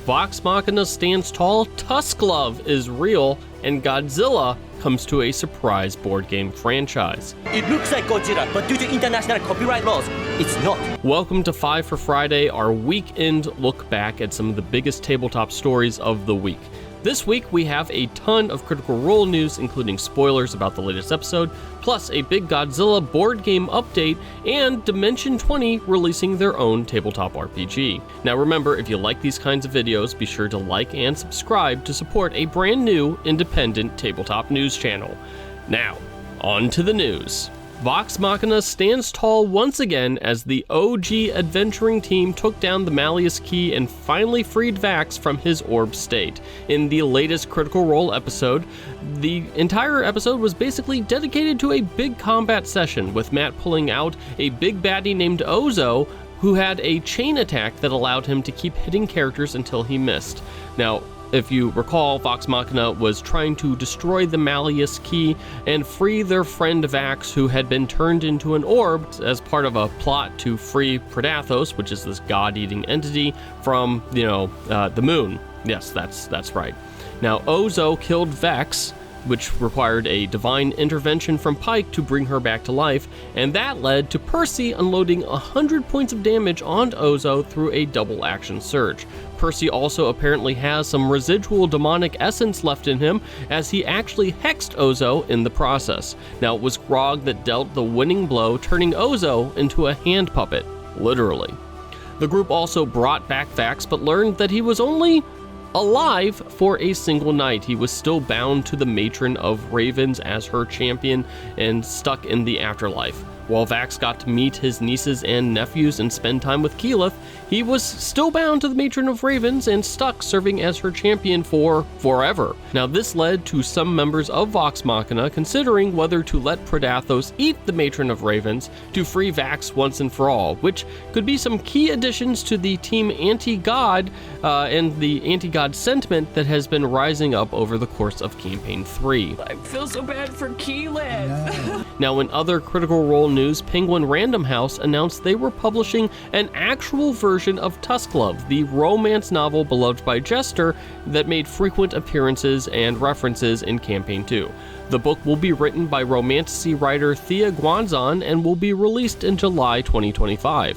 Vox Machina stands tall, Tusk Love is real, and Godzilla comes to a surprise board game franchise. It looks like Godzilla, but due to international copyright laws, it's not. Welcome to 5 for Friday, our weekend look back at some of the biggest tabletop stories of the week. This week, we have a ton of Critical Role news, including spoilers about the latest episode, plus a big Godzilla board game update, and Dimension 20 releasing their own tabletop RPG. Now remember, if you like these kinds of videos, be sure to like and subscribe to support a brand new independent tabletop news channel. Now, on to the news. Vox Machina stands tall once again as the OG adventuring team took down the Malleus Key and finally freed Vax from his orb state. In the latest Critical Role episode, the entire episode was basically dedicated to a big combat session, with Matt pulling out a big baddie named Ozo, who had a chain attack that allowed him to keep hitting characters until he missed. Now, if you recall, Vox Machina was trying to destroy the Malleus Key and free their friend Vax, who had been turned into an orb as part of a plot to free Predathos, which is this god-eating entity, from, the moon. Yes, that's right. Now, Ozo killed Vex, which required a divine intervention from Pike to bring her back to life, and that led to Percy unloading 100 points of damage on Ozo through a double action surge. Percy also apparently has some residual demonic essence left in him, as he actually hexed Ozo in the process. Now, it was Grog that dealt the winning blow, turning Ozo into a hand puppet, literally. The group also brought back Vax, but learned that he was only alive for a single night. He was still bound to the Matron of Ravens as her champion and stuck in the afterlife. While Vax got to meet his nieces and nephews and spend time with Keyleth, he was still bound to the Matron of Ravens and stuck serving as her champion for forever. Now, this led to some members of Vox Machina considering whether to let Predathos eat the Matron of Ravens to free Vax once and for all, which could be some key additions to the team anti-god and the anti-god sentiment that has been rising up over the course of Campaign 3. I feel so bad for Keyleth. Now, in other Critical Role news, Penguin Random House announced they were publishing an actual version of Tusk Love, the romance novel beloved by Jester that made frequent appearances and references in Campaign 2. The book will be written by romantasy writer Thea Guanzon and will be released in July 2025.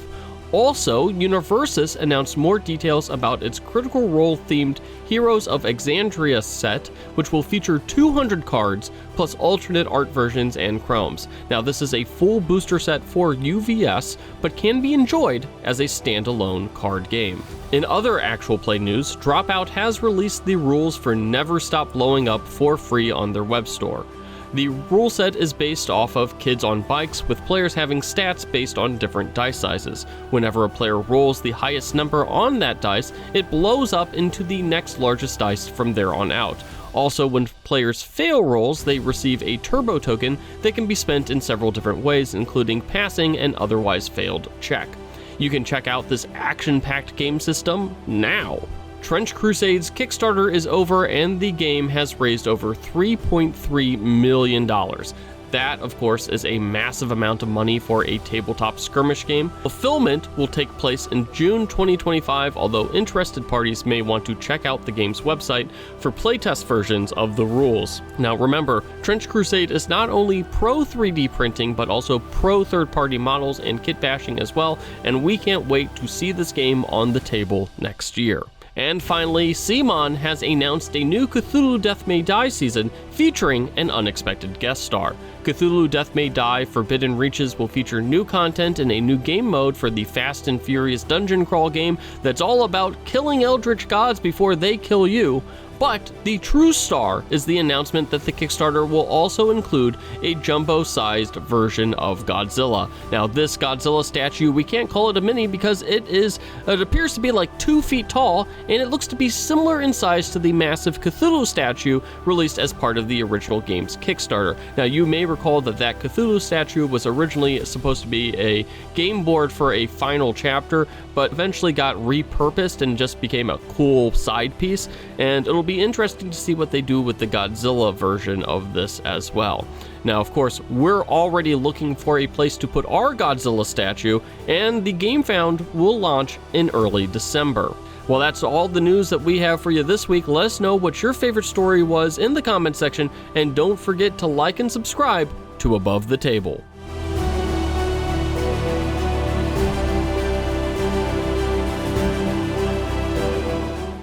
Also, Universus announced more details about its Critical Role themed Heroes of Exandria set, which will feature 200 cards plus alternate art versions and chromes. Now, this is a full booster set for UVS, but can be enjoyed as a standalone card game. In other actual play news, Dropout has released the rules for Never Stop Blowing Up for free on their web store. The rule set is based off of Kids on Bikes, with players having stats based on different dice sizes. Whenever a player rolls the highest number on that dice, it blows up into the next largest dice from there on out. Also, when players fail rolls, they receive a turbo token that can be spent in several different ways, including passing an otherwise failed check. You can check out this action-packed game system now. Trench Crusade's Kickstarter is over and the game has raised over $3.3 million. That, of course, is a massive amount of money for a tabletop skirmish game. Fulfillment will take place in June 2025, although interested parties may want to check out the game's website for playtest versions of the rules. Now remember, Trench Crusade is not only pro 3D printing, but also pro third-party models and kit bashing as well, and we can't wait to see this game on the table next year. And finally, CMON has announced a new Cthulhu Death May Die season featuring an unexpected guest star. Cthulhu Death May Die Forbidden Reaches will feature new content and a new game mode for the Fast and Furious dungeon crawl game that's all about killing eldritch gods before they kill you. But the true star is the announcement that the Kickstarter will also include a jumbo-sized version of Godzilla. Now, this Godzilla statue, we can't call it a mini because it appears to be like 2 feet tall, and it looks to be similar in size to the massive Cthulhu statue released as part of the original game's Kickstarter. Now, you may recall that Cthulhu statue was originally supposed to be a game board for a final chapter, but eventually got repurposed and just became a cool side piece, and it'll be interesting to see what they do with the Godzilla version of this as well. Now, of course, we're already looking for a place to put our Godzilla statue, and the Game Found will launch in early December. Well, that's all the news that we have for you this week. Let us know what your favorite story was in the comment section, and don't forget to like and subscribe to Above the Table.